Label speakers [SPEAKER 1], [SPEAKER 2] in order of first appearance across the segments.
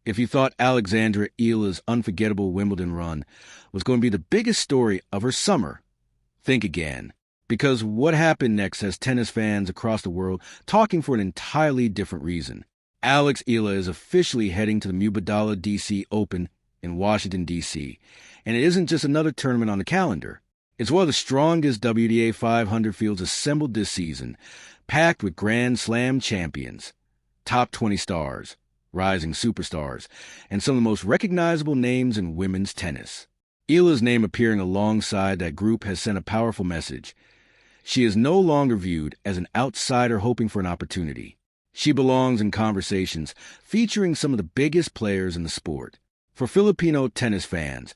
[SPEAKER 1] If you thought Alexandra Eala's unforgettable Wimbledon run was going to be the biggest story of her summer, think again. Because what happened next has tennis fans across the world talking for an entirely different reason. Alex Eala is officially heading to the Mubadala DC Open in Washington, D.C., and it isn't just another tournament on the calendar. It's one of the strongest WTA 500 fields assembled this season, packed with Grand Slam champions, top 20 stars, rising superstars, and some of the most recognizable names in women's tennis. Eala's name appearing alongside that group has sent a powerful message. She is no longer viewed as an outsider hoping for an opportunity. She belongs in conversations featuring some of the biggest players in the sport. For Filipino tennis fans,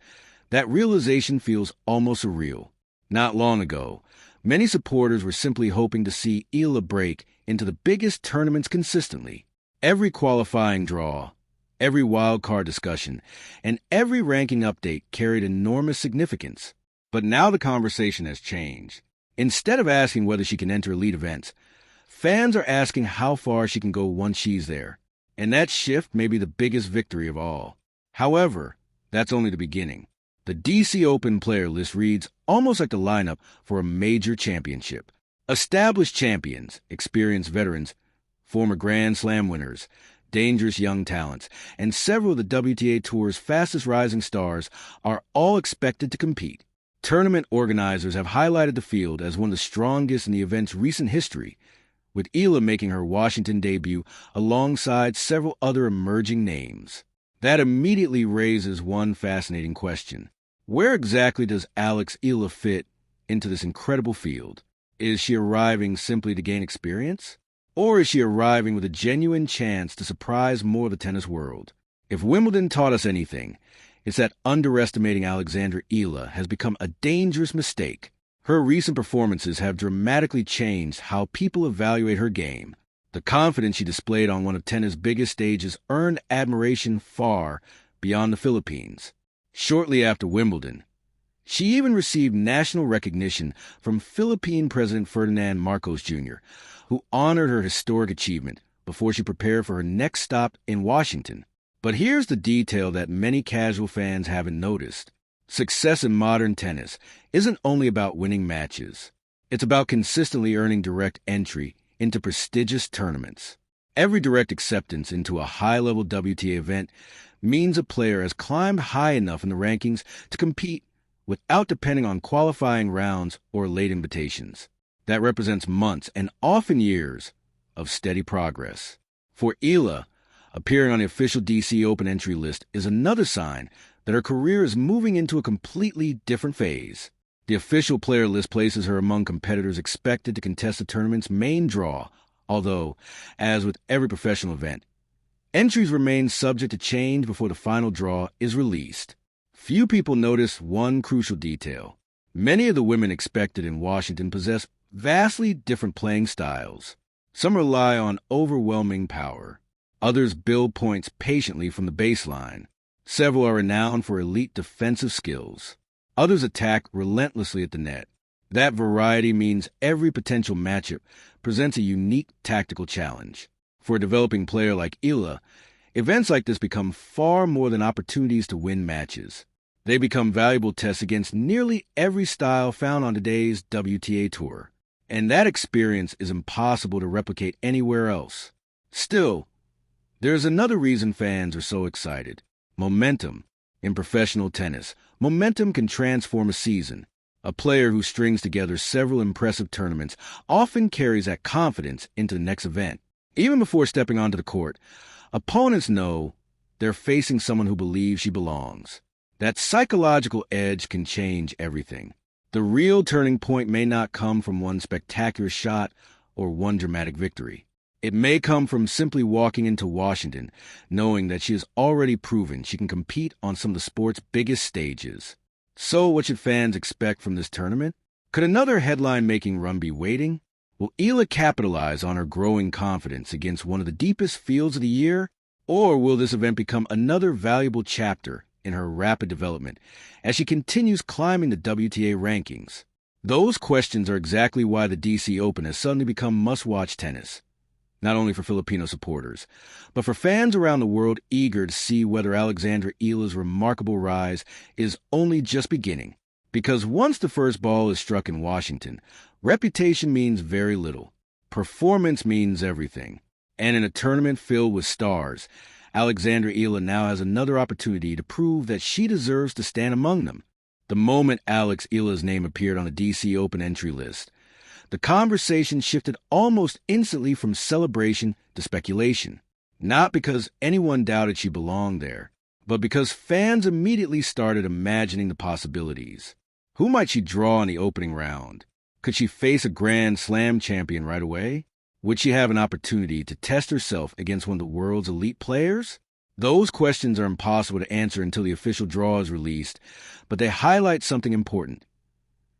[SPEAKER 1] that realization feels almost surreal. Not long ago, many supporters were simply hoping to see Eala break into the biggest tournaments consistently. Every qualifying draw, every wildcard discussion, and every ranking update carried enormous significance. But now the conversation has changed. Instead of asking whether she can enter elite events, fans are asking how far she can go once she's there. And that shift may be the biggest victory of all. However, that's only the beginning. The DC Open player list reads almost like the lineup for a major championship. Established champions, experienced veterans, former Grand Slam winners, dangerous young talents, and several of the WTA Tour's fastest rising stars are all expected to compete. Tournament organizers have highlighted the field as one of the strongest in the event's recent history, with Eala making her Washington debut alongside several other emerging names. That immediately raises one fascinating question. Where exactly does Alex Eala fit into this incredible field? Is she arriving simply to gain experience? Or is she arriving with a genuine chance to surprise more of the tennis world? If Wimbledon taught us anything, it's that underestimating Alexandra Eala has become a dangerous mistake. Her recent performances have dramatically changed how people evaluate her game. The confidence she displayed on one of tennis' biggest stages earned admiration far beyond the Philippines. Shortly after Wimbledon, she even received national recognition from Philippine President Ferdinand Marcos Jr., who honored her historic achievement before she prepared for her next stop in Washington. But here's the detail that many casual fans haven't noticed. Success in modern tennis isn't only about winning matches. It's about consistently earning direct entry into prestigious tournaments. Every direct acceptance into a high-level WTA event means a player has climbed high enough in the rankings to compete without depending on qualifying rounds or late invitations. That represents months and often years of steady progress. For Eala, appearing on the official DC Open entry list is another sign that her career is moving into a completely different phase. The official player list places her among competitors expected to contest the tournament's main draw, although, as with every professional event, entries remain subject to change before the final draw is released. Few people notice one crucial detail. Many of the women expected in Washington possess vastly different playing styles. Some rely on overwhelming power. Others build points patiently from the baseline. Several are renowned for elite defensive skills. Others attack relentlessly at the net. That variety means every potential matchup presents a unique tactical challenge. For a developing player like Eala, events like this become far more than opportunities to win matches. They become valuable tests against nearly every style found on today's WTA Tour. And that experience is impossible to replicate anywhere else. Still, there's another reason fans are so excited. Momentum. In professional tennis, momentum can transform a season. A player who strings together several impressive tournaments often carries that confidence into the next event. Even before stepping onto the court, opponents know they're facing someone who believes she belongs. That psychological edge can change everything. The real turning point may not come from one spectacular shot or one dramatic victory. It may come from simply walking into Washington, knowing that she has already proven she can compete on some of the sport's biggest stages. So what should fans expect from this tournament? Could another headline-making run be waiting? Will Eala capitalize on her growing confidence against one of the deepest fields of the year? Or will this event become another valuable chapter in her rapid development as she continues climbing the WTA rankings? Those questions are exactly why the DC Open has suddenly become must-watch tennis. not only for Filipino supporters, but for fans around the world eager to see whether Alexandra Eala's remarkable rise is only just beginning. Because once the first ball is struck in Washington, reputation means very little. Performance means everything. And in a tournament filled with stars, Alexandra Eala now has another opportunity to prove that she deserves to stand among them. The moment Alex Eala's name appeared on the DC Open entry list, the conversation shifted almost instantly from celebration to speculation. Not because anyone doubted she belonged there, but because fans immediately started imagining the possibilities. Who might she draw in the opening round? Could she face a Grand Slam champion right away? Would she have an opportunity to test herself against one of the world's elite players? Those questions are impossible to answer until the official draw is released, but they highlight something important.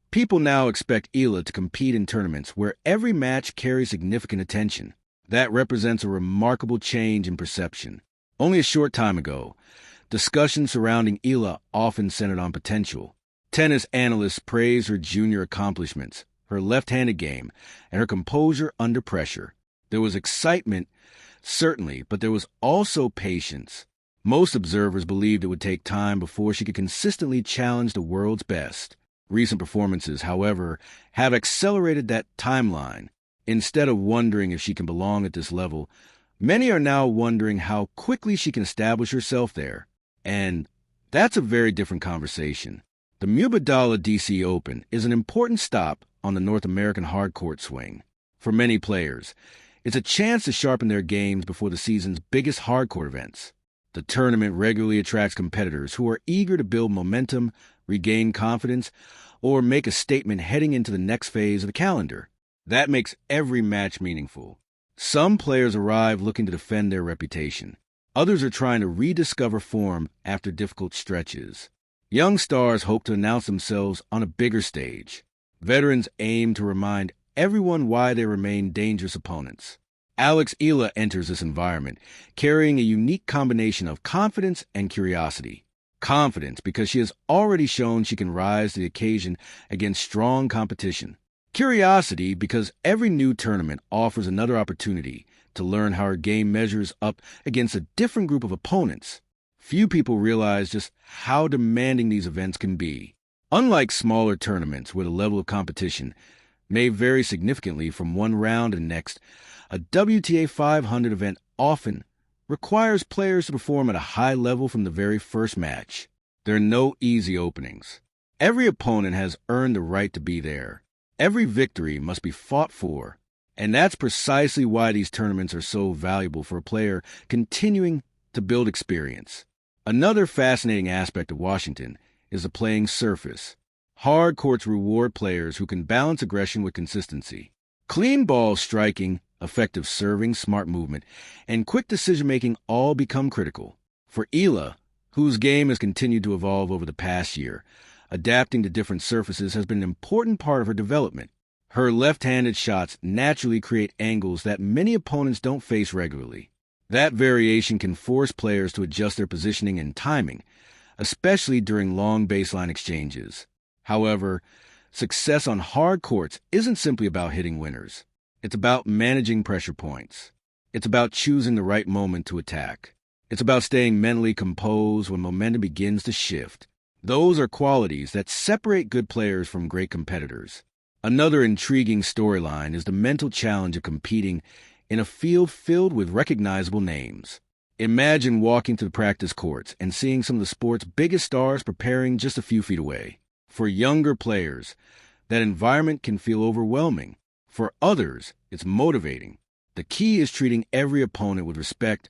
[SPEAKER 1] People now expect Eala to compete in tournaments where every match carries significant attention. That represents a remarkable change in perception. Only a short time ago, discussions surrounding Eala often centered on potential. Tennis analysts praised her junior accomplishments, her left-handed game, and her composure under pressure. There was excitement, certainly, but there was also patience. Most observers believed it would take time before she could consistently challenge the world's best. Recent performances, however, have accelerated that timeline. Instead of wondering if she can belong at this level, many are now wondering how quickly she can establish herself there. And that's a very different conversation. The Mubadala DC Open is an important stop on the North American hardcourt swing. For many players, it's a chance to sharpen their games before the season's biggest hardcourt events. The tournament regularly attracts competitors who are eager to build momentum, regain confidence, or make a statement heading into the next phase of the calendar. That makes every match meaningful. Some players arrive looking to defend their reputation. Others are trying to rediscover form after difficult stretches. Young stars hope to announce themselves on a bigger stage. Veterans aim to remind everyone why they remain dangerous opponents. Alex Eala enters this environment, carrying a unique combination of confidence and curiosity. Confidence because she has already shown she can rise to the occasion against strong competition. Curiosity because every new tournament offers another opportunity to learn how her game measures up against a different group of opponents. Few people realize just how demanding these events can be. Unlike smaller tournaments where the level of competition may vary significantly from one round to the next, a WTA 500 event often requires players to perform at a high level from the very first match. There are no easy openings. Every opponent has earned the right to be there. Every victory must be fought for. And that's precisely why these tournaments are so valuable for a player continuing to build experience. Another fascinating aspect of Washington is the playing surface. Hard courts reward players who can balance aggression with consistency. Clean ball striking, effective serving, smart movement, and quick decision-making all become critical. For Eala, whose game has continued to evolve over the past year, adapting to different surfaces has been an important part of her development. Her left-handed shots naturally create angles that many opponents don't face regularly. That variation can force players to adjust their positioning and timing, especially during long baseline exchanges. However, success on hard courts isn't simply about hitting winners. It's about managing pressure points. It's about choosing the right moment to attack. It's about staying mentally composed when momentum begins to shift. Those are qualities that separate good players from great competitors. Another intriguing storyline is the mental challenge of competing in a field filled with recognizable names. Imagine walking to the practice courts and seeing some of the sport's biggest stars preparing just a few feet away. For younger players, that environment can feel overwhelming. For others, it's motivating. The key is treating every opponent with respect,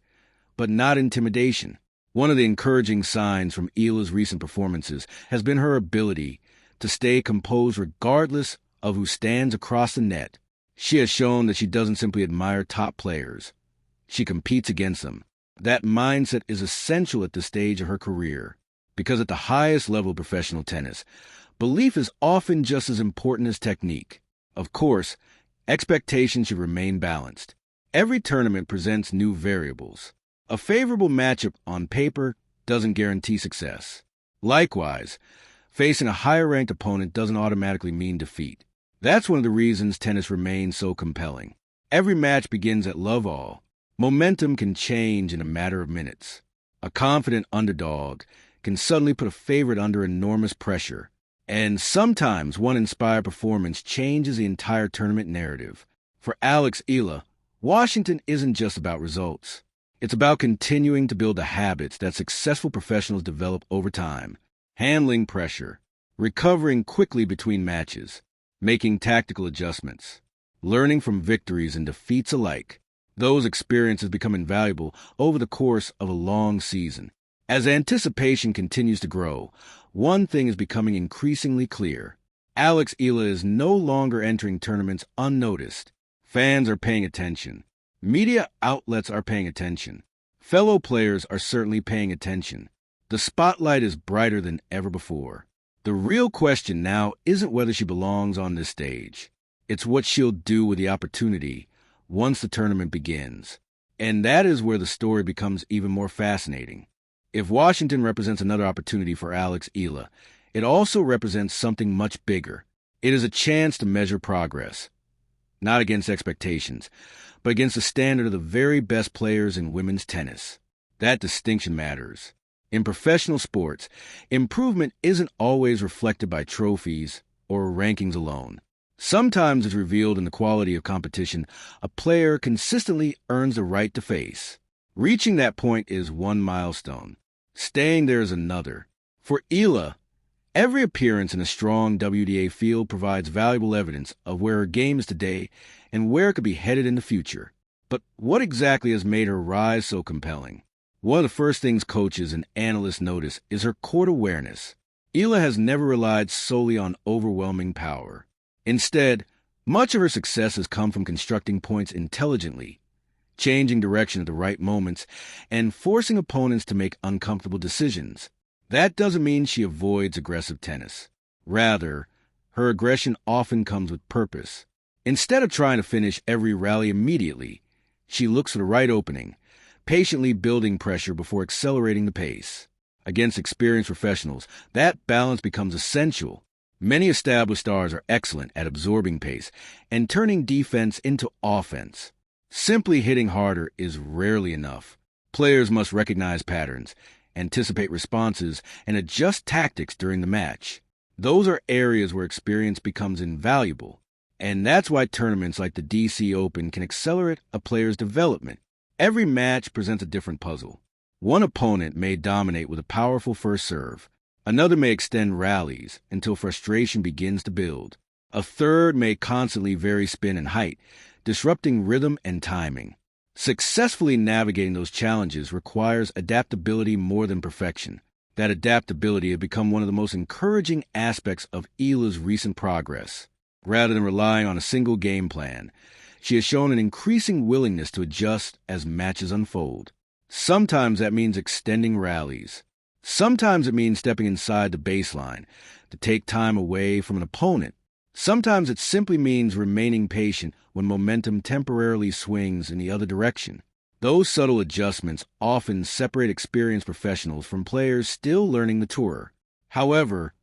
[SPEAKER 1] but not intimidation. One of the encouraging signs from Eala's recent performances has been her ability to stay composed regardless of who stands across the net. She has shown that she doesn't simply admire top players. She competes against them. That mindset is essential at this stage of her career, because at the highest level of professional tennis, belief is often just as important as technique. Of course, expectations should remain balanced. Every tournament presents new variables. A favorable matchup on paper doesn't guarantee success. Likewise, facing a higher-ranked opponent doesn't automatically mean defeat. That's one of the reasons tennis remains so compelling. Every match begins at love all. Momentum can change in a matter of minutes. A confident underdog can suddenly put a favorite under enormous pressure. And sometimes one inspired performance changes the entire tournament narrative. For Alex Eala, Washington isn't just about results. It's about continuing to build the habits that successful professionals develop over time. Handling pressure, recovering quickly between matches, making tactical adjustments, learning from victories and defeats alike. Those experiences become invaluable over the course of a long season. As anticipation continues to grow, one thing is becoming increasingly clear. Alex Eala is no longer entering tournaments unnoticed. Fans are paying attention. Media outlets are paying attention. Fellow players are certainly paying attention. The spotlight is brighter than ever before. The real question now isn't whether she belongs on this stage. It's what she'll do with the opportunity once the tournament begins. And that is where the story becomes even more fascinating. If Washington represents another opportunity for Alex Eala, it also represents something much bigger. It is a chance to measure progress, not against expectations, but against the standard of the very best players in women's tennis. That distinction matters. In professional sports, improvement isn't always reflected by trophies or rankings alone. Sometimes it's revealed in the quality of competition a player consistently earns the right to face. Reaching that point is one milestone. Staying there is another. For Eala, every appearance in a strong WTA field provides valuable evidence of where her game is today and where it could be headed in the future. But what exactly has made her rise so compelling? One of the first things coaches and analysts notice is her court awareness. Eala has never relied solely on overwhelming power. Instead, much of her success has come from constructing points intelligently, changing direction at the right moments, and forcing opponents to make uncomfortable decisions. That doesn't mean she avoids aggressive tennis. Rather, her aggression often comes with purpose. Instead of trying to finish every rally immediately, she looks for the right opening, patiently building pressure before accelerating the pace. Against experienced professionals, that balance becomes essential. Many established stars are excellent at absorbing pace and turning defense into offense. Simply hitting harder is rarely enough. Players must recognize patterns, anticipate responses, and adjust tactics during the match. Those are areas where experience becomes invaluable, and that's why tournaments like the DC Open can accelerate a player's development. Every match presents a different puzzle. One opponent may dominate with a powerful first serve. Another may extend rallies until frustration begins to build. A third may constantly vary spin and height, disrupting rhythm and timing. Successfully navigating those challenges requires adaptability more than perfection. That adaptability has become one of the most encouraging aspects of Eala's recent progress. Rather than relying on a single game plan, she has shown an increasing willingness to adjust as matches unfold. Sometimes that means extending rallies. Sometimes it means stepping inside the baseline to take time away from an opponent. Sometimes it simply means remaining patient when momentum temporarily swings in the other direction. Those subtle adjustments often separate experienced professionals from players still learning the tour. However,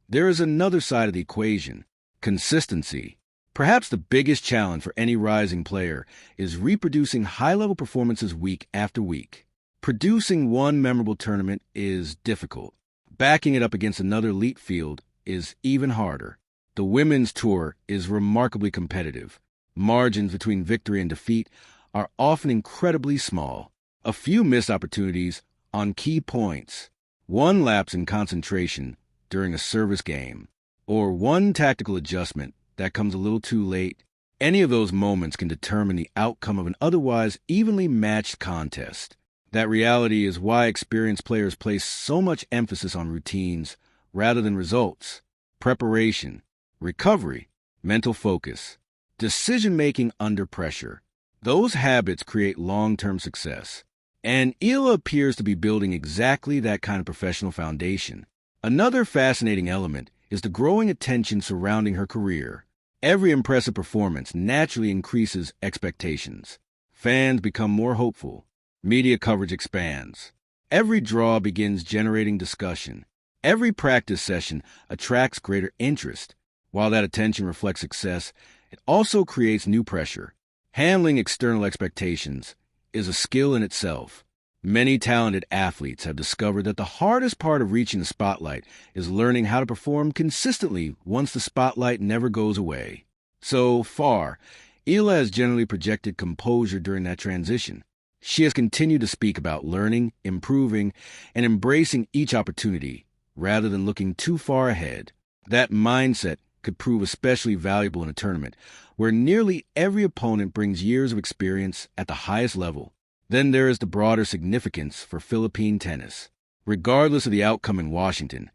[SPEAKER 1] there is another side of the equation: consistency. Perhaps the biggest challenge for any rising player is reproducing high-level performances week after week. Producing one memorable tournament is difficult. Backing it up against another elite field is even harder. The women's tour is remarkably competitive. Margins between victory and defeat are often incredibly small. A few missed opportunities on key points, one lapse in concentration during a service game, or one tactical adjustment that comes a little too late. Any of those moments can determine the outcome of an otherwise evenly matched contest. That reality is why experienced players place so much emphasis on routines rather than results. Preparation, recovery, mental focus, decision-making under pressure. Those habits create long-term success. And Eala appears to be building exactly that kind of professional foundation. Another fascinating element is the growing attention surrounding her career. Every impressive performance naturally increases expectations. Fans become more hopeful. Media coverage expands. Every draw begins generating discussion. Every practice session attracts greater interest. While that attention reflects success, it also creates new pressure. Handling external expectations is a skill in itself. Many talented athletes have discovered that the hardest part of reaching the spotlight is learning how to perform consistently once the spotlight never goes away. So far, Eala has generally projected composure during that transition. She has continued to speak about learning, improving, and embracing each opportunity, rather than looking too far ahead. That mindset could prove especially valuable in a tournament, where nearly every opponent brings years of experience at the highest level. Then there is the broader significance for Philippine tennis. Regardless of the outcome in Washington,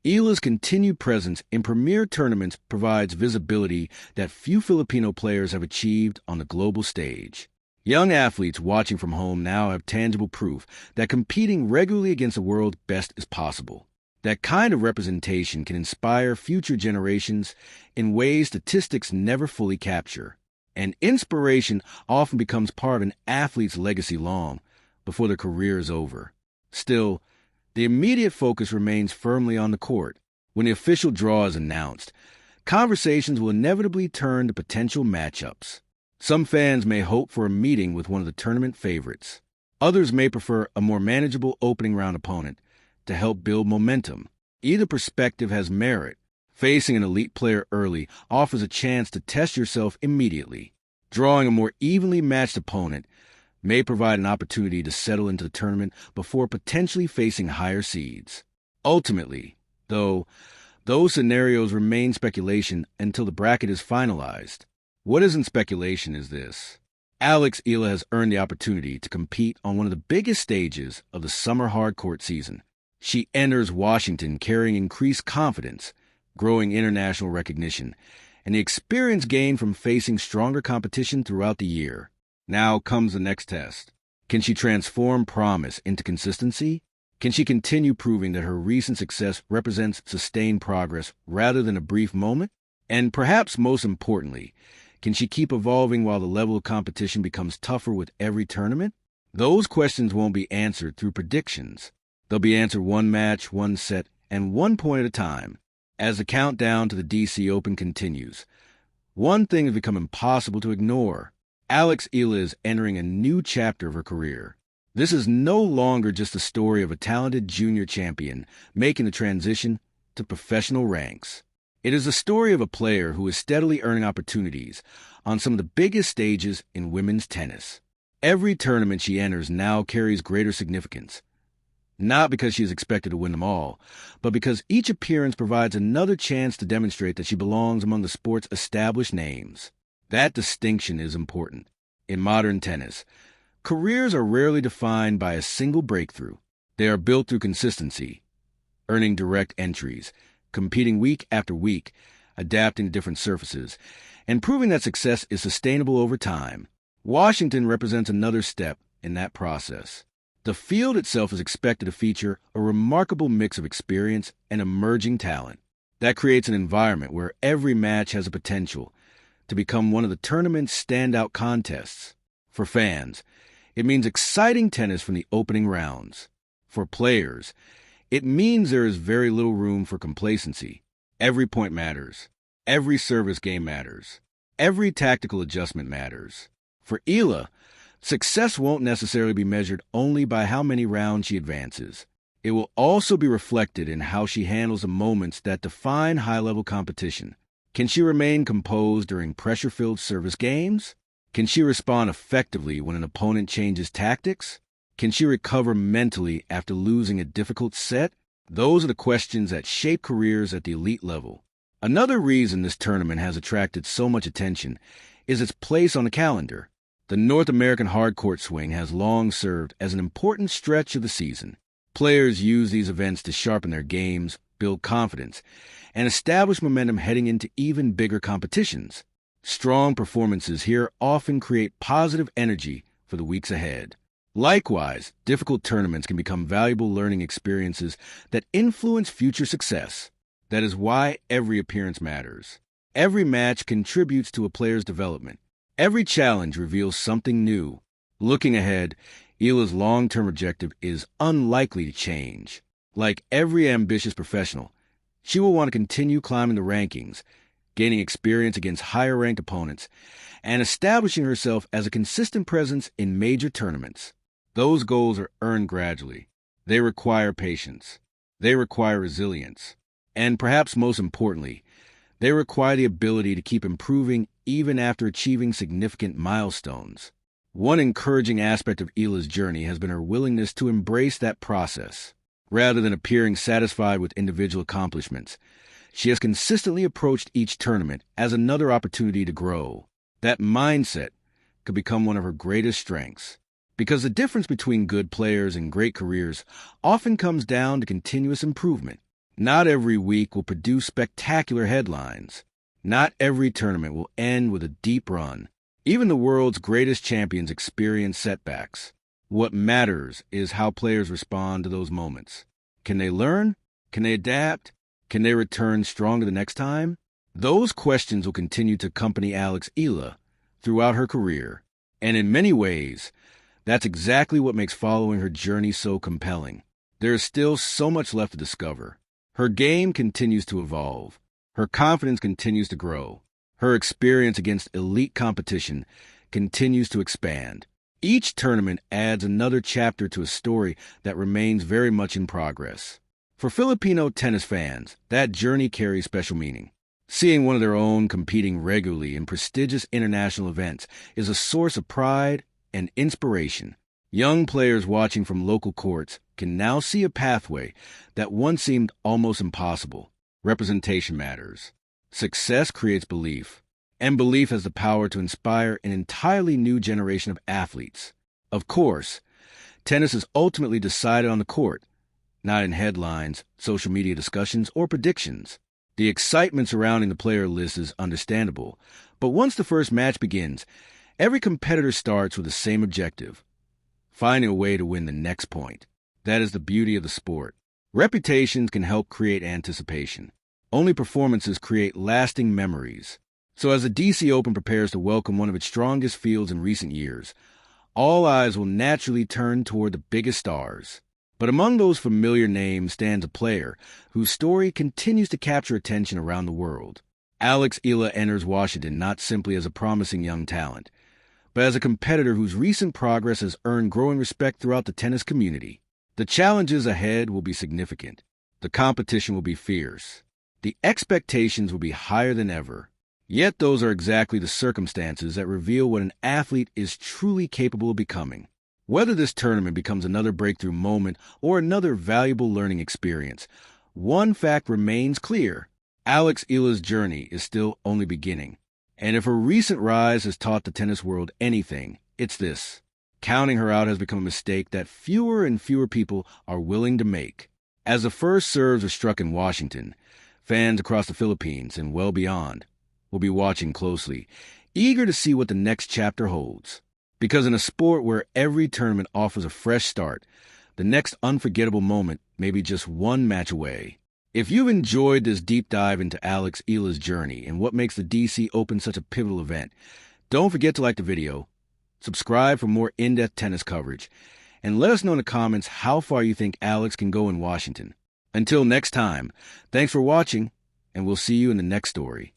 [SPEAKER 1] Eala's continued presence in premier tournaments provides visibility that few Filipino players have achieved on the global stage. Young athletes watching from home now have tangible proof that competing regularly against the world's best is possible. That kind of representation can inspire future generations in ways statistics never fully capture. And inspiration often becomes part of an athlete's legacy long before their career is over. Still, the immediate focus remains firmly on the court. When the official draw is announced, conversations will inevitably turn to potential matchups. Some fans may hope for a meeting with one of the tournament favorites. Others may prefer a more manageable opening round opponent to help build momentum. Either perspective has merit. Facing an elite player early offers a chance to test yourself immediately. Drawing a more evenly matched opponent may provide an opportunity to settle into the tournament before potentially facing higher seeds. Ultimately, though, those scenarios remain speculation until the bracket is finalized. What isn't speculation is this. Alex Eala has earned the opportunity to compete on one of the biggest stages of the summer hardcourt season. She enters Washington carrying increased confidence, growing international recognition, and the experience gained from facing stronger competition throughout the year. Now comes the next test. Can she transform promise into consistency? Can she continue proving that her recent success represents sustained progress rather than a brief moment? And perhaps most importantly, can she keep evolving while the level of competition becomes tougher with every tournament? Those questions won't be answered through predictions. They'll be answered one match, one set, and one point at a time. As the countdown to the DC Open continues, one thing has become impossible to ignore. Alex Eala is entering a new chapter of her career. This is no longer just the story of a talented junior champion making the transition to professional ranks. It is the story of a player who is steadily earning opportunities on some of the biggest stages in women's tennis. Every tournament she enters now carries greater significance. Not because she is expected to win them all, but because each appearance provides another chance to demonstrate that she belongs among the sport's established names. That distinction is important. In modern tennis, careers are rarely defined by a single breakthrough. They are built through consistency, earning direct entries, competing week after week, adapting to different surfaces, and proving that success is sustainable over time. Washington represents another step in that process. The field itself is expected to feature a remarkable mix of experience and emerging talent. That creates an environment where every match has a potential to become one of the tournament's standout contests. For fans, it means exciting tennis from the opening rounds. For players, it means there is very little room for complacency. Every point matters. Every service game matters. Every tactical adjustment matters. For Eala, success won't necessarily be measured only by how many rounds she advances. It will also be reflected in how she handles the moments that define high-level competition. Can she remain composed during pressure-filled service games? Can she respond effectively when an opponent changes tactics? Can she recover mentally after losing a difficult set? Those are the questions that shape careers at the elite level. Another reason this tournament has attracted so much attention is its place on the calendar. The North American hardcourt swing has long served as an important stretch of the season. Players use these events to sharpen their games, build confidence, and establish momentum heading into even bigger competitions. Strong performances here often create positive energy for the weeks ahead. Likewise, difficult tournaments can become valuable learning experiences that influence future success. That is why every appearance matters. Every match contributes to a player's development. Every challenge reveals something new. Looking ahead, Eala's long-term objective is unlikely to change. Like every ambitious professional, she will want to continue climbing the rankings, gaining experience against higher-ranked opponents, and establishing herself as a consistent presence in major tournaments. Those goals are earned gradually. They require patience. They require resilience. And perhaps most importantly, they require the ability to keep improving even after achieving significant milestones. One encouraging aspect of Eala's journey has been her willingness to embrace that process. Rather than appearing satisfied with individual accomplishments, she has consistently approached each tournament as another opportunity to grow. That mindset could become one of her greatest strengths, because the difference between good players and great careers often comes down to continuous improvement. Not every week will produce spectacular headlines. Not every tournament will end with a deep run. Even the world's greatest champions experience setbacks. What matters is how players respond to those moments. Can they learn? Can they adapt? Can they return stronger the next time? Those questions will continue to accompany Alex Eala throughout her career. And in many ways, that's exactly what makes following her journey so compelling. There is still so much left to discover. Her game continues to evolve. Her confidence continues to grow. Her experience against elite competition continues to expand. Each tournament adds another chapter to a story that remains very much in progress. For Filipino tennis fans, that journey carries special meaning. Seeing one of their own competing regularly in prestigious international events is a source of pride and inspiration. Young players watching from local courts can now see a pathway that once seemed almost impossible. Representation matters. Success creates belief, and belief has the power to inspire an entirely new generation of athletes. Of course, tennis is ultimately decided on the court, not in headlines, social media discussions, or predictions. The excitement surrounding the player list is understandable, but once the first match begins, every competitor starts with the same objective: finding a way to win the next point. That is the beauty of the sport. Reputations can help create anticipation. Only performances create lasting memories. So as the DC Open prepares to welcome one of its strongest fields in recent years, all eyes will naturally turn toward the biggest stars. But among those familiar names stands a player whose story continues to capture attention around the world. Alex Eala enters Washington not simply as a promising young talent, but as a competitor whose recent progress has earned growing respect throughout the tennis community. The challenges ahead will be significant. The competition will be fierce. The expectations will be higher than ever. Yet those are exactly the circumstances that reveal what an athlete is truly capable of becoming. Whether this tournament becomes another breakthrough moment or another valuable learning experience, one fact remains clear: Alex Eala's journey is still only beginning. And if her recent rise has taught the tennis world anything, it's this: counting her out has become a mistake that fewer and fewer people are willing to make. As the first serves are struck in Washington, fans across the Philippines and well beyond will be watching closely, eager to see what the next chapter holds. Because in a sport where every tournament offers a fresh start, the next unforgettable moment may be just one match away. If you've enjoyed this deep dive into Alex Eala's journey and what makes the DC Open such a pivotal event, don't forget to like the video, subscribe for more in-depth tennis coverage, and let us know in the comments how far you think Alex can go in Washington. Until next time, thanks for watching, and we'll see you in the next story.